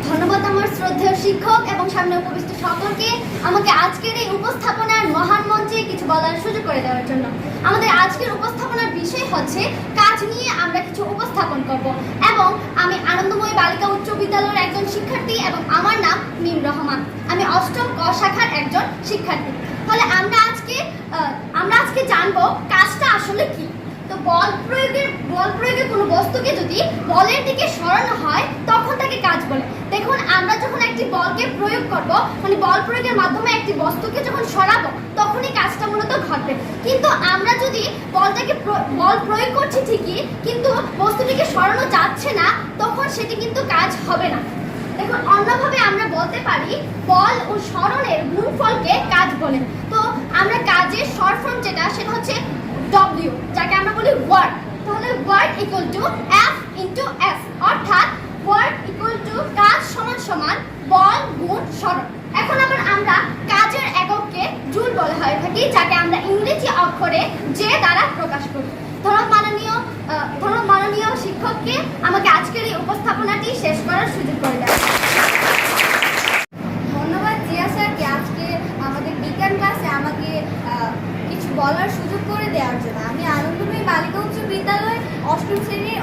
ধন্যবাদ আমার শ্রদ্ধেয় শিক্ষক এবং সামনে উপবিষ্ট সকলকে আমাকে আজকের এই উপস্থাপনার মহান মঞ্চে কিছু বলার সুযোগ করে দেওয়ার জন্য। আমাদের আজকের উপস্থাপনার বিষয় হচ্ছে কাজ নিয়ে আমরা কিছু উপস্থাপন করব এবং আমি আনন্দময়ী বালিকা উচ্চ বিদ্যালয়ের একজন শিক্ষার্থী এবং আমার নাম মিম রহমান। আমি অষ্টম ক শাখার একজন শিক্ষার্থী। তাহলে আমরা আজকে জানবো কাজটা আসলে কি। তো বল প্রয়োগে কোনো বস্তুকে যদি বলের দিকে সরানো হয় তখন তাকে কাজ বলে। দেখুন, আমরা যখন একটি বলকে প্রয়োগ করব, মানে বল প্রয়োগের মাধ্যমে একটি বস্তুকে যখন সরাবো তখনই কাজটা মূলত ঘটবে। কিন্তু আমরা যদি বল প্রয়োগ করছি ঠিকই, কিন্তু বস্তুটিকে সরানো যাচ্ছে না, তখন সেটি কিন্তু কাজ হবে না। দেখুন, অন্যভাবে আমরা বলতে পারি বল ও সরণের গুণফলকে কাজ বলে। তো আমরা কাজের শর্ট ফর্ম সেটা হচ্ছে W, যাকে আমরা বলি ওয়ার্ক। তাহলে work equal to F into S, অর্থাৎ ওয়ার্ক ইকুয়াল টু কাজ সমান সমান বল গুণ সরণ। এখন আবার আমরা কাজের একককে জুল বলা হয় থাকি, যাকে আমরা ইংরেজি অক্ষরে যে দ্বারা প্রকাশ করি। ধন্যবাদ মাননীয় শিক্ষককে আমাকে আজকের এই উপস্থাপনাটি শেষ করার সুযোগ করে দেয়। ধন্যবাদ জিয়া স্যারকে আজকে আমাদের বিজ্ঞান ক্লাসে আমাকে কিছু বলার সুযোগ করে দেওয়ার জন্য। আমি আনন্দময়ী বালিকা উচ্চ বিদ্যালয় অষ্টম শ্রেণীর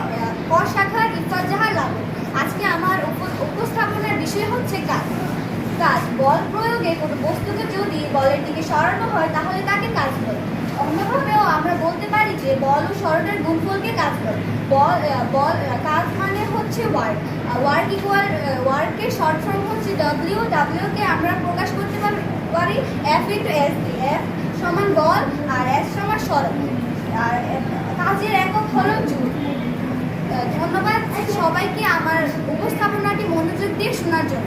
ক শাখার ইফাত জাহার লাবণ। আজকে আমার উপস্থাপনার বিষয় হচ্ছে কাজ। বল প্রয়োগে কোনো বস্তুকে যদি বলের দিকে সরানো হয় তাহলে তাকে কাজ বলে। অন্যভাবেও আমরা বলতে পারি যে বল ও সরণের গুণফলকে কাজ বলে। কাজ মানে হচ্ছে ওয়ার্ক। ওয়ার্কের শর্ট ফর্ম হচ্ছে W কে আমরা প্রকাশ করতে পারি F ইন্টু S দিয়ে। F সমান বল আর S সমান সরণ, আর কাজের একক হলো জুল। ধন্যবাদ সবাইকে আমার উপস্থাপনাটি মনোযোগ দিয়ে শোনার জন্য।